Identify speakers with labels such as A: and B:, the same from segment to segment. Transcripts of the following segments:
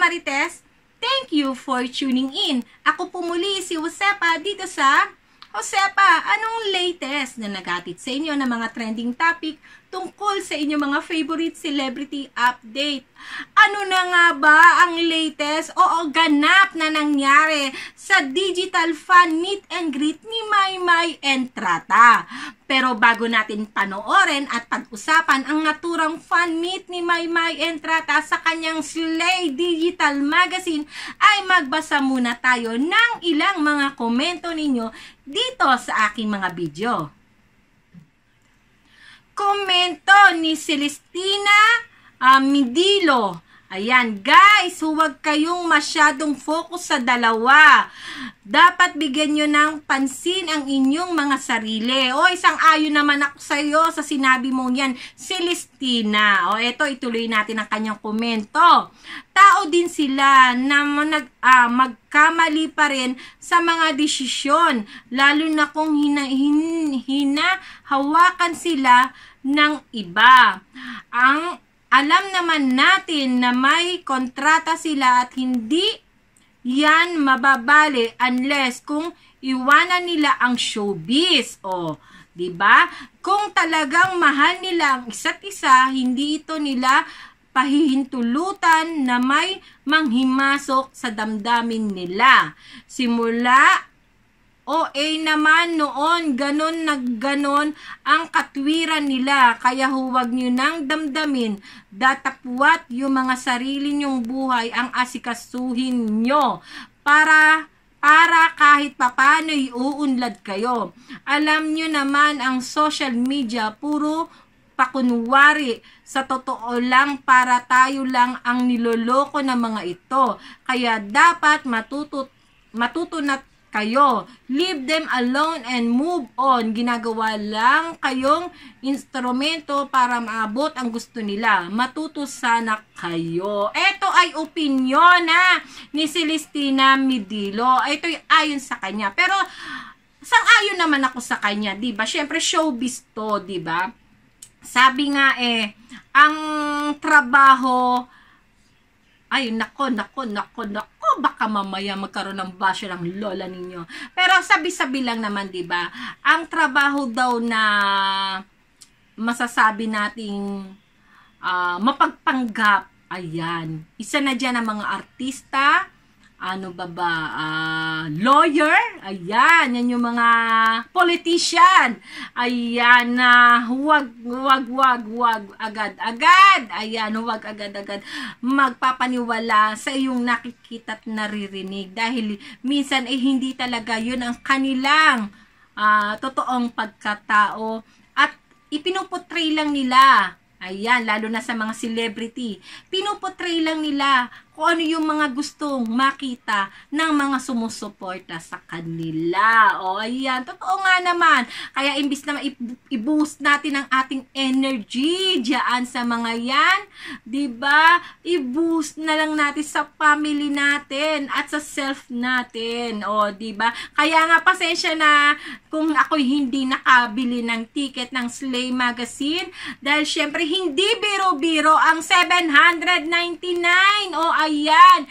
A: Marites, thank you for tuning in. Ako po muli si Josepa dito sa Josepa, anong latest na naghatid sa inyo ng mga trending topic tungkol sa inyong mga favorite celebrity update? Ano na nga ba ang latest o ganap na nangyari sa digital fan meet and greet ni Maymay Entrata? Pero bago natin panoorin at pag-usapan ang naturang fan meet ni Maymay Entrata sa kanyang Slay Digital Magazine, ay magbasa muna tayo ng ilang mga komento ninyo dito sa aking mga video. Komento ni Celestina Midilo. Ayan, guys, huwag kayong masyadong focus sa dalawa. Dapat bigyan nyo ng pansin ang inyong mga sarili. O, isang ayon naman ako sa iyo sa sinabi mong yan, Celestina. O, eto, ituloy natin ang kanyang komento. Tao din sila na magkamali pa rin sa mga desisyon, lalo na kung hinahawakan sila ng iba. Alam naman natin na may kontrata sila at hindi yan mababali unless kung iwanan nila ang showbiz. O, 'di ba? Kung talagang mahal nila ang isa't isa, hindi ito nila pahihintulutan na may manghimasok sa damdamin nila. Simula OA naman noon, ganon na ganon ang katwiran nila. Kaya huwag nyo nang damdamin, datapwat yung mga sarili nyong buhay ang asikasuhin nyo para kahit papano iuunlad kayo. Alam nyo naman ang social media, puro pakunwari. Sa totoo lang, para tayo lang ang niloloko ng mga ito. Kaya dapat matuto na kayo. Leave them alone and move on. Ginagawa lang kayong instrumento para maabot ang gusto nila. Matuto sana kayo. Ito ay opinyon ni Celestina Midilo. Ito ay ayon sa kanya. Pero sang-ayon naman ako sa kanya, 'di ba? Syempre showbiz 'to, 'di ba? Sabi nga ang trabaho ay nako, baka mamaya magkaroon ng basyo ng lola ninyo. Pero sabi-sabi lang naman, 'di ba? Ang trabaho daw na masasabi nating mapagpanggap, ayan. Isa na diyan ang mga artista, lawyer, ayan, yan yung mga politician, ayan, huwag agad-agad, ayan, huwag agad-agad magpapaniwala sa iyong nakikita at naririnig, dahil minsan hindi talaga yun ang kanilang totoong pagkatao at ipinuputray lang nila. Ayan, lalo na sa mga celebrity. Pinuputray lang nila kung ano yung mga gustong makita ng mga sumusuporta sa kanila. O, ayan, totoo nga naman. Kaya imbis na i-boost natin ang ating energy diyan sa mga yan, 'di ba? I-boost na lang natin sa family natin at sa self natin. O, 'di ba? Kaya nga pasensya na kung ako'y hindi nakabili ng ticket ng Slay Magazine dahil syempre hindi biro-biro ang 799. O, ayan,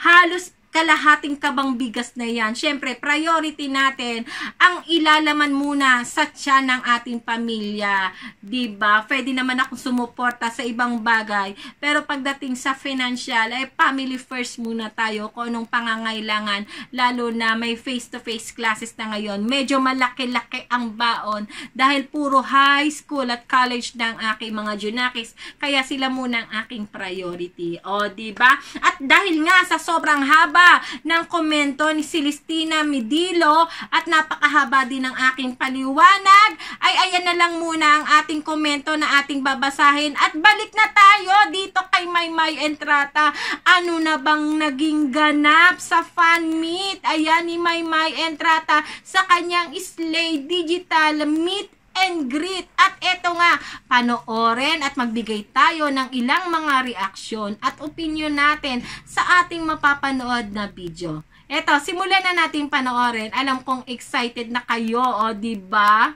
A: halos kalahating kabang bigas na yan. Syempre, priority natin ang ilalaman muna sa tiyan ng ating pamilya. Diba? Pwede naman akong sumuporta sa ibang bagay. Pero pagdating sa financial, family first muna tayo kung anong pangangailangan. Lalo na may face-to-face classes na ngayon. Medyo malaki-laki ang baon dahil puro high school at college na ang aking mga junakis. Kaya sila muna ang aking priority. O, diba? At dahil nga sa sobrang haba ng komento ni Celestina Midilo at napakahaba din ng aking paliwanag, ay ayan na lang muna ang ating komento na ating babasahin at balik na tayo dito kay Maymay Entrata. Ano na bang naging ganap sa fan meet? Ayan ni Maymay Entrata sa kanyang Slay Digital Meet and greet. At eto nga, panoorin at magbigay tayo ng ilang mga reaksyon at opinion natin sa ating mapapanood na video. Eto, simulan na natin panoorin. Alam kong excited na kayo, o, diba?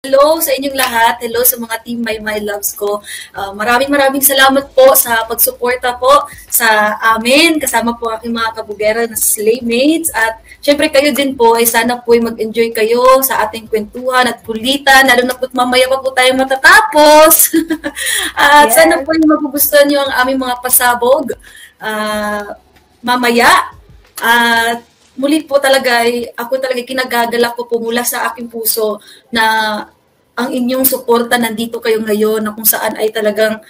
B: Hello sa inyong lahat. Hello sa mga Team My Loves ko. Maraming salamat po sa pagsuporta po sa amin. Kasama po aking mga kabugera na slave mates. At syempre kayo din po ay sana po ay mag-enjoy kayo sa ating kwentuhan at kulitan. Lalo na po't mamaya pa po tayo matatapos. At sana po ay magugustuhan nyo ang aming mga pasabog mamaya. At muli po talaga, ako talaga kinagagalak ko po mula sa aking puso na ang inyong suporta nandito kayo ngayon na kung saan ay talagang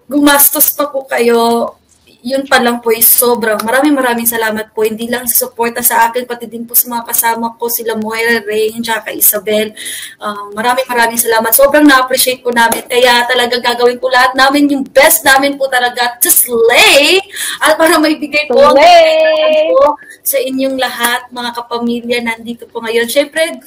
B: gumastos pa po kayo. Yun pa lang po ay sobrang maraming salamat po. Hindi lang sa suporta sa akin, pati din po sa mga kasama ko, sila Moira, Rain, tsaka Isabel. Maraming salamat. Sobrang na-appreciate po namin. Kaya talagang gagawin po lahat namin yung best namin po talaga to slay. At para maibigay po sa inyong lahat, mga kapamilya, nandito po ngayon. Syempre,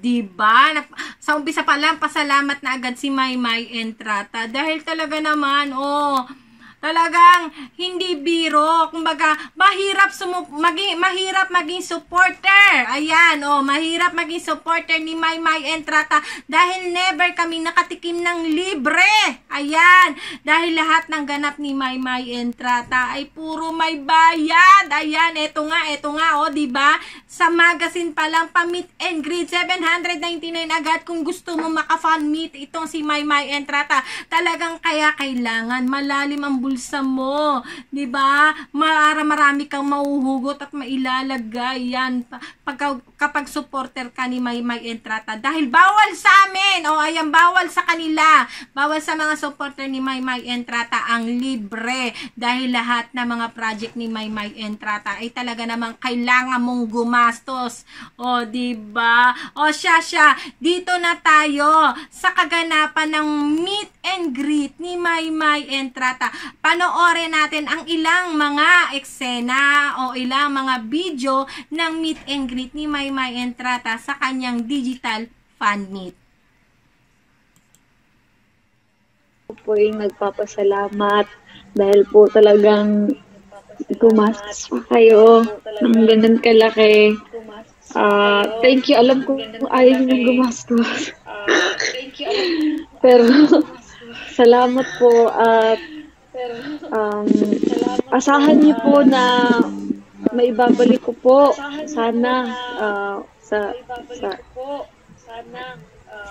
A: diba? Sa umpisa pa lang, pasalamat na agad si Maymay Entrata. Dahil talaga naman, talagang hindi biro. Kumbaga, mahirap maging supporter. Ayan, mahirap maging supporter ni Maymay Entrata dahil never kami nakatikim ng libre. Ayan, dahil lahat ng ganap ni Maymay Entrata ay puro may bayad. Ayan, eto nga, diba? Sa magazine pa lang, pa-meet and greet, 799 agad kung gusto mo maka-fan meet itong si Maymay Entrata. Talagang kaya kailangan malalim ang bulsa mo, 'di ba? Marami kang mahuhugot at mailalagay yan kapag supporter ka ni Maymay Entrata. Dahil bawal sa amin, ayan, bawal sa kanila, bawal sa mga supporter ni Maymay Entrata ang libre. Dahil lahat ng mga project ni Maymay Entrata ay talaga namang kailangan mong gumastos. 'Di ba? Siya, dito na tayo sa kaganapan ng meet and greet ni Maymay Entrata. Panoorin natin ang ilang mga eksena o ilang mga video ng meet and greet ni Maymay Entrata sa kanyang digital fan meet.
C: Ako po yung nagpapasalamat dahil po talagang gumastos pa kayo ng ganun kalaki. Thank you. Alam ko ayaw nyo gumastos. Pero salamat po at asahan niyo po na maibabalik ko po sana sa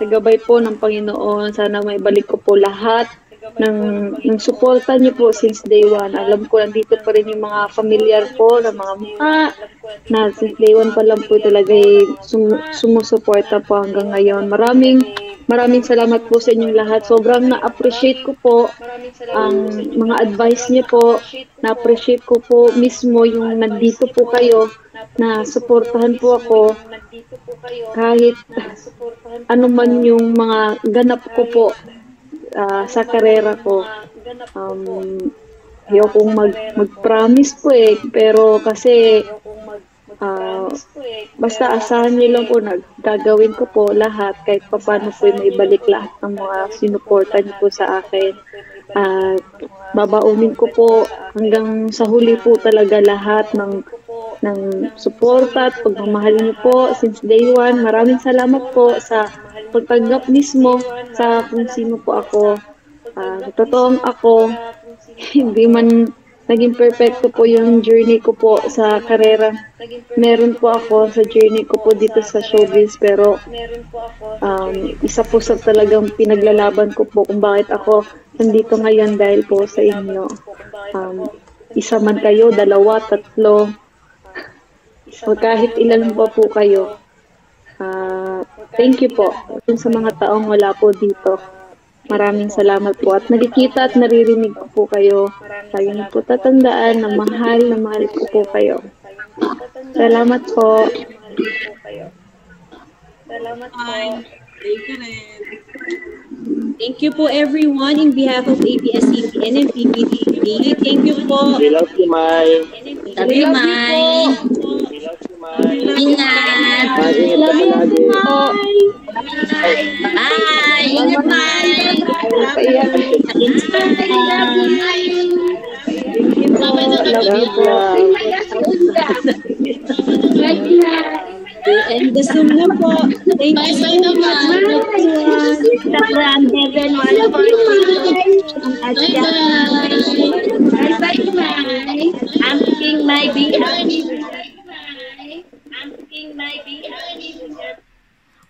C: gabay po ng Panginoon. Sana maibalik ko po lahat ng suporta niyo po since day one. Alam ko nandito pa rin yung mga familiar po na mga mukha na since day one pa lang po talaga sumusuporta po hanggang ngayon. Maraming salamat po sa inyong lahat. Sobrang na-appreciate ko po ang mga advice niyo po. Na-appreciate ko po mismo yung nandito po kayo na suportahan po ako kahit ano man yung mga ganap ko po sa karera ko. Ayokong mag-promise po pero kasi basta asahan niyo lang po na gagawin ko po lahat kahit paano po maibalik lahat ng mga sinuporta niyo po sa akin. At babaunin ko po hanggang sa huli po talaga lahat ng suporta at pagmamahal niyo po since day one. Maraming salamat po sa pagtanggap mismo sa kung sino po ako. Totoong ako, hindi man naging perfecto po yung journey ko po sa karera. Meron po ako sa journey ko po dito sa showbiz, pero isa po sa talagang pinaglalaban ko po kung bakit ako nandito ngayon dahil po sa inyo. Isa man kayo, dalawa, tatlo, o kahit ilan pa po kayo. Thank you po sa mga taong wala po dito. Maraming salamat po at nakikita at naririnig ko po kayo. Lagi niyo po tatandaan na mahal ko po kayo. Salamat po.
D: Salamat po. Thank you po everyone in behalf of ABS-CBN and PBB. Thank you po.
E: We love you, Mai.
D: Love you, Mai. Ingat.
E: Love you, Mai.
D: Bye. Ingat, Mai.
C: Love you po.
D: And gusto mo po. Thank you so much, everyone.
E: From heaven, wala po at bye-bye. Asking my behalf.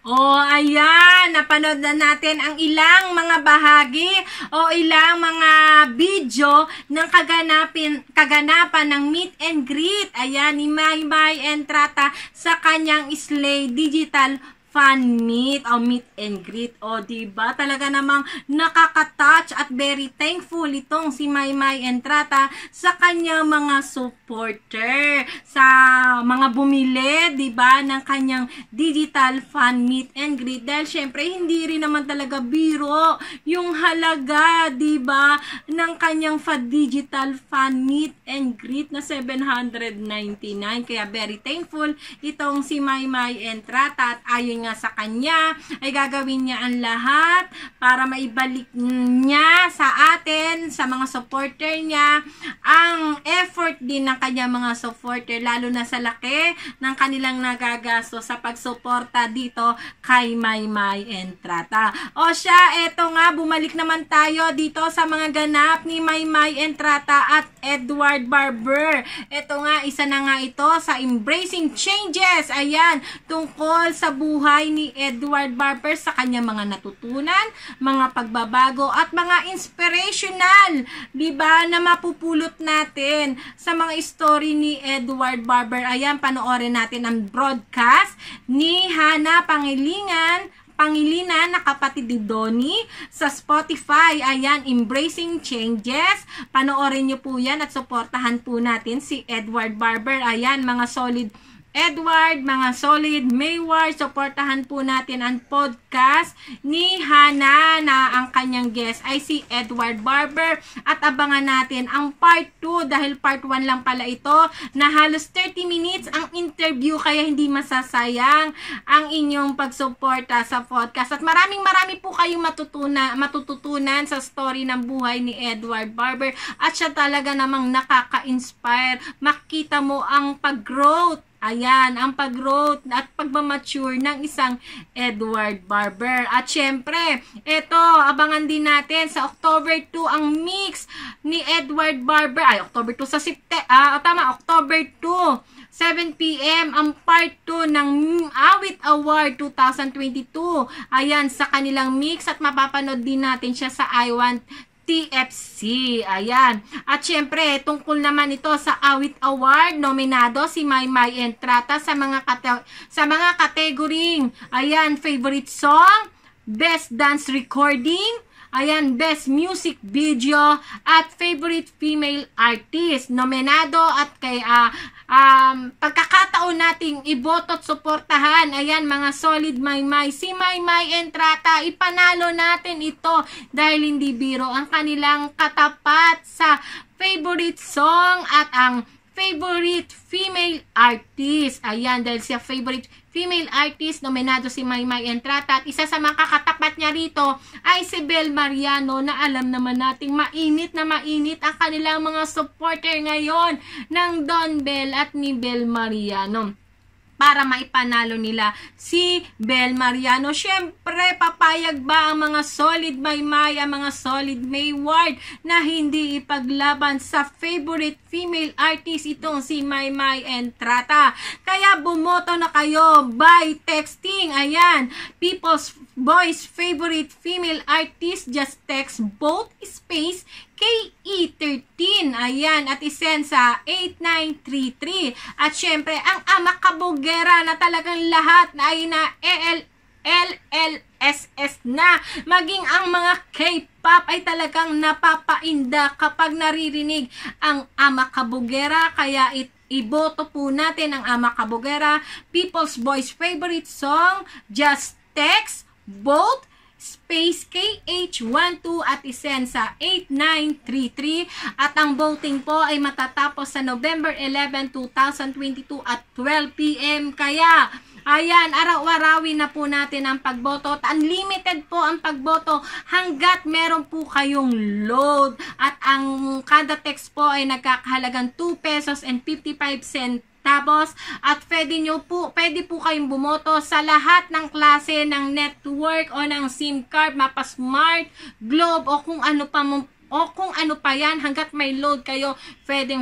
A: Oh, ayan, napanood na natin ang ilang mga bahagi o ilang mga video ng kaganapan ng meet and greet. Ayan, ni Maymay Entrata sa kanyang Slay Digital Fan Meet o meet and greet. O, diba? Talaga namang nakaka-touch at very thankful itong si Maymay Entrata sa kanyang mga supporter, sa mga bumili, diba, ng kanyang digital fan meet and greet. Dahil syempre, hindi rin naman talaga biro yung halaga, diba, ng kanyang digital fan meet and greet na 799. Kaya very thankful itong si Maymay Entrata at ayon nga sa kanya ay gagawin niya ang lahat para maibalik niya sa atin, sa mga supporter niya, ang effort din ng kanyang mga supporter, lalo na sa laki ng kanilang nagagasto sa pagsuporta dito kay Maymay Entrata. O siya, eto nga, bumalik naman tayo dito sa mga ganap ni Maymay Entrata at Edward Barber. Eto nga, isa na nga ito sa Embracing Changes. Ayan, tungkol sa buhay ni Edward Barber, sa kanya mga natutunan, mga pagbabago at mga inspirational, diba, na mapupulot natin sa mga story ni Edward Barber. Ayan, panoorin natin ang broadcast ni Hana Pangilinan na kapatid ni Donnie sa Spotify. Ayan, Embracing Changes. Panoorin nyo po yan at suportahan po natin si Edward Barber. Ayan, mga solid Edward, mga solid Mayward, supportahan po natin ang podcast ni Hana na ang kanyang guest ay si Edward Barber at abangan natin ang part 2 dahil part 1 lang pala ito na halos 30 minutes ang interview kaya hindi masasayang ang inyong pagsuporta sa podcast at maraming po kayong matututunan sa story ng buhay ni Edward Barber at siya talaga namang nakaka-inspire. Makita mo ang pag-growth. Ayan, ang pag-growth at pagmamature ng isang Edward Barber. At syempre, ito, abangan din natin sa October 2 ang mix ni Edward Barber. Ay, October 2 sa October 2. 7 p.m. ang part 2 ng Awit Award 2022. Ayan, sa kanilang mix at mapapanood din natin siya sa I Want TFC. Ayan. At syempre, tungkol naman ito sa Awit Award, nominado si Maymay Entrata sa mga kategoring, ayan, favorite song, best dance recording, ayan, best music video, at favorite female artist. Nominado at kay pagkakataon nating iboto at suportahan, ayan, mga solid Maymay. Si Maymay Entrata, ipanalo natin ito dahil hindi biro ang kanilang katapat sa favorite song at ang favorite female artist. Ayan, dahil siya favorite female artist, nominado si Maymay Entrata at isa sa mga kakatapat niya rito ay si Bel Mariano na alam naman nating mainit ang kanilang mga supporter ngayon ng Don Bel at ni Bel Mariano para maipanalo nila si Bel Mariano. Syempre, papayag ba ang mga solid Maymay, ang mga solid Mayward na hindi ipaglaban sa favorite female artist itong si Maymay Entrata? Kaya bumoto na kayo by texting. Ayan, People's Voice favorite female artist, just text both space KE13, ayan, at isend sa 8933. At syempre, ang Ama Kabugera na talagang lahat na ay na LLSS na. Maging ang mga K-pop ay talagang napapainda kapag naririnig ang Ama Kabugera. Kaya iboto po natin ang Ama Kabugera. People's Voice favorite song, just text both space KH12 at isend sa 8933 at ang voting po ay matatapos sa November 11, 2022 at 12 p.m. Kaya ayan, araw-arawin na po natin ang pagboto at unlimited po ang pagboto hanggat meron po kayong load at ang kada text po ay nagkakahalagang 2 pesos and 55 cents Tapos, at pwede po kayong bumoto sa lahat ng klase ng network o ng SIM card, Mapa Smart, Globe, o kung ano pa yan, hanggat may load kayo, pwede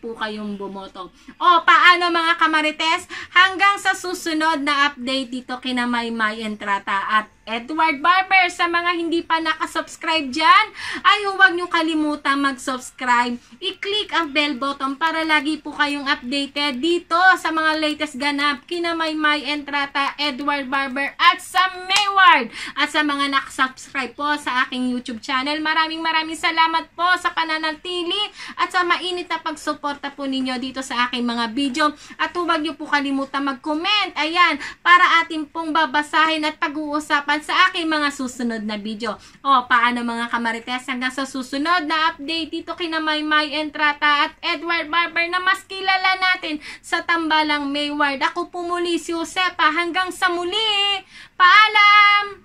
A: po kayong bumoto. O, paano mga kamarites? Hanggang sa susunod na update dito kina Maymay Entrata at Edward Barber. Sa mga hindi pa nakasubscribe dyan, ay huwag nyo kalimutan mag-subscribe. I-click ang bell button para lagi po kayong updated dito sa mga latest ganap kina Maymay Entrata, Edward Barber at sa Mayward. At sa mga nakasubscribe po sa aking YouTube channel, maraming salamat po sa pananatili at sa mainit na pagsuporta po ninyo dito sa aking mga video. At huwag nyo po kalimutan mag-comment, ayan, para ating pong babasahin at pag-uusapan sa aking mga susunod na video. O, paano mga kamarites? Hanggang sa susunod na update dito kina Maymay Entrata at Edward Barber na mas kilala natin sa tambalang Mayward. Ako po muli si Josepa. Hanggang sa muli. Paalam!